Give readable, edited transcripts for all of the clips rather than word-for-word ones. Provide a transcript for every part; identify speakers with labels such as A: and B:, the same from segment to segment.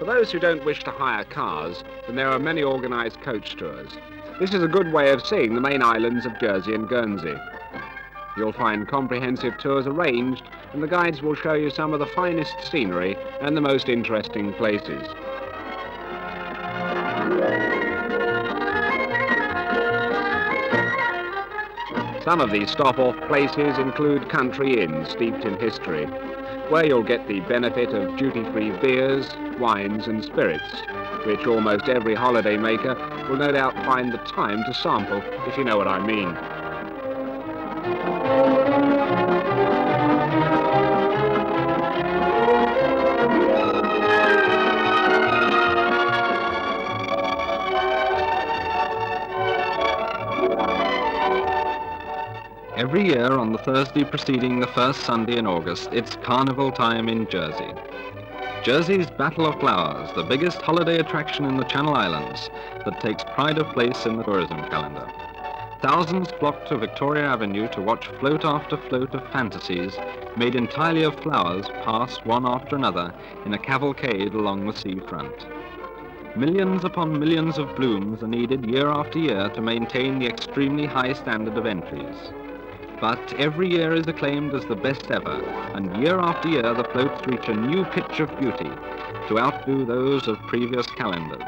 A: For those who don't wish to hire cars, then there are many organised coach tours. This is a good way of seeing the main islands of Jersey and Guernsey. You'll find comprehensive tours arranged, and the guides will show you some of the finest scenery and the most interesting places. Some of these stop-off places include country inns steeped in history, where you'll get the benefit of duty-free beers, wines and spirits, which almost every holiday maker will no doubt find the time to sample, if you know what I mean.
B: Every year on the Thursday preceding the first Sunday in August, it's carnival time in Jersey. Jersey's Battle of Flowers, the biggest holiday attraction in the Channel Islands that takes pride of place in the tourism calendar. Thousands flock to Victoria Avenue to watch float after float of fantasies made entirely of flowers pass one after another in a cavalcade along the seafront. Millions upon millions of blooms are needed year after year to maintain the extremely high standard of entries. But every year is acclaimed as the best ever, and year after year the floats reach a new pitch of beauty to outdo those of previous calendars.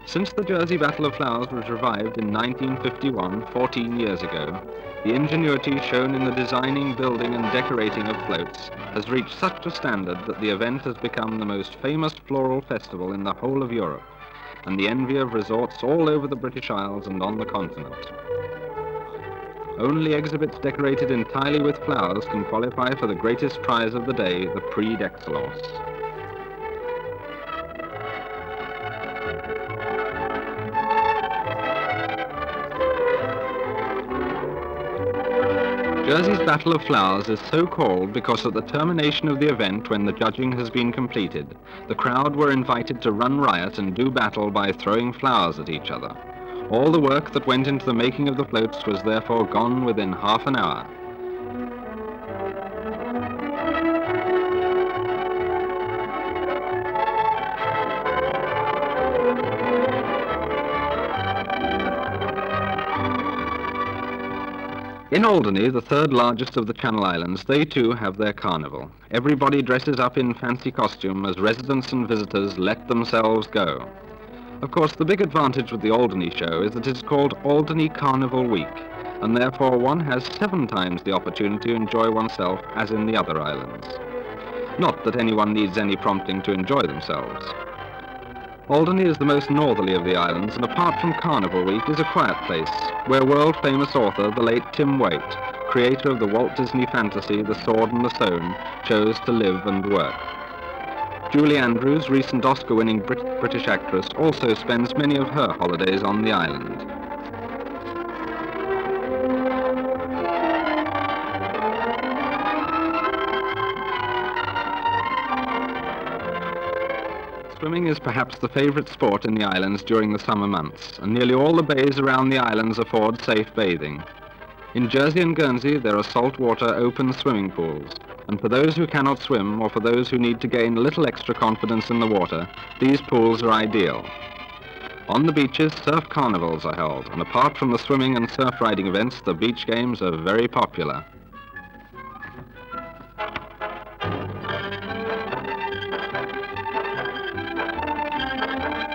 B: Since the Jersey Battle of Flowers was revived in 1951, 14 years ago, the ingenuity shown in the designing, building and decorating of floats has reached such a standard that the event has become the most famous floral festival in the whole of Europe, and the envy of resorts all over the British Isles and on the continent. Only exhibits decorated entirely with flowers can qualify for the greatest prize of the day, the Prix d'Excellence. Jersey's Battle of Flowers is so called because at the termination of the event, when the judging has been completed, the crowd were invited to run riot and do battle by throwing flowers at each other. All the work that went into the making of the floats was therefore gone within half an hour. In Alderney, the third largest of the Channel Islands, they too have their carnival. Everybody dresses up in fancy costume as residents and visitors let themselves go. Of course, the big advantage with the Alderney show is that it's called Alderney Carnival Week, and therefore one has 7 times the opportunity to enjoy oneself as in the other islands. Not that anyone needs any prompting to enjoy themselves. Alderney is the most northerly of the islands, and apart from Carnival Week is a quiet place where world-famous author, the late Tim Waite, creator of the Walt Disney fantasy The Sword and the Stone, chose to live and work. Julie Andrews, recent Oscar-winning British actress, also spends many of her holidays on the island. Swimming is perhaps the favourite sport in the islands during the summer months, and nearly all the bays around the islands afford safe bathing. In Jersey and Guernsey, there are saltwater open swimming pools, and for those who cannot swim or for those who need to gain a little extra confidence in the water, these pools are ideal. On the beaches, surf carnivals are held, and apart from the swimming and surf riding events, the beach games are very popular.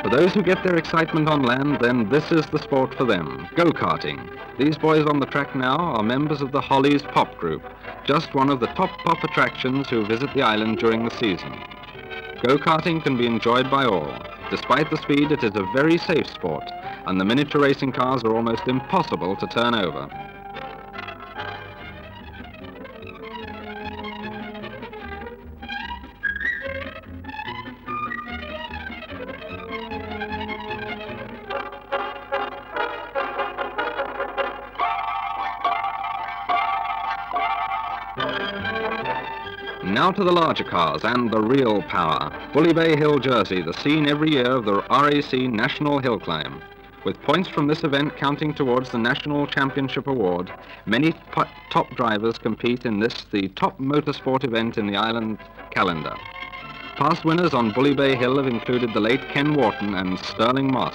B: For those who get their excitement on land, then this is the sport for them, go-karting. These boys on the track now are members of the Hollies pop group, just one of the top pop attractions who visit the island during the season. Go-karting can be enjoyed by all. Despite the speed, it is a very safe sport, and the miniature racing cars are almost impossible to turn over. Now to the larger cars and the real power. Bouley Bay Hill, Jersey, the scene every year of the RAC National Hill Climb. With points from this event counting towards the National Championship Award, many top drivers compete in this, the top motorsport event in the island calendar. Past winners on Bouley Bay Hill have included the late Ken Wharton and Sterling Moss.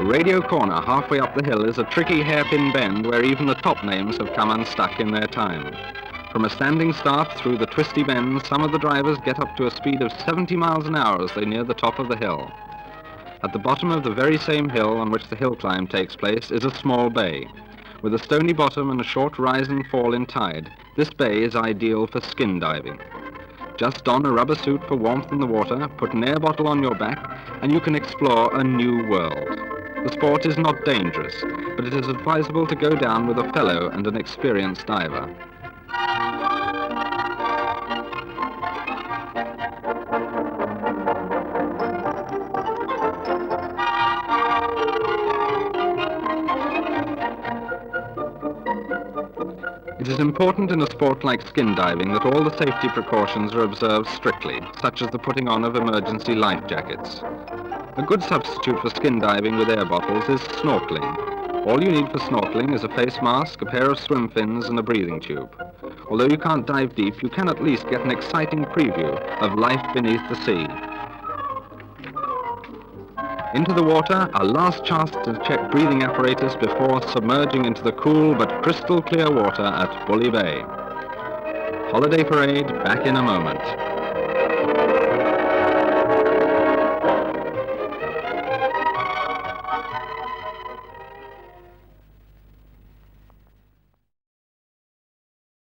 B: Radio Corner, halfway up the hill, is a tricky hairpin bend where even the top names have come unstuck in their time. From a standing start through the twisty bends, some of the drivers get up to a speed of 70 miles an hour as they near the top of the hill. At the bottom of the very same hill on which the hill climb takes place is a small bay. With a stony bottom and a short rise and fall in tide, this bay is ideal for skin diving. Just don a rubber suit for warmth in the water, put an air bottle on your back, and you can explore a new world. The sport is not dangerous, but it is advisable to go down with a fellow and an experienced diver. It is important in a sport like skin diving that all the safety precautions are observed strictly, such as the putting on of emergency life jackets. A good substitute for skin diving with air bottles is snorkeling. All you need for snorkeling is a face mask, a pair of swim fins, and a breathing tube. Although you can't dive deep, you can at least get an exciting preview of life beneath the sea. Into the water, our last chance to check breathing apparatus before submerging into the cool but crystal clear water at Bouley Bay. Holiday Parade back in a moment.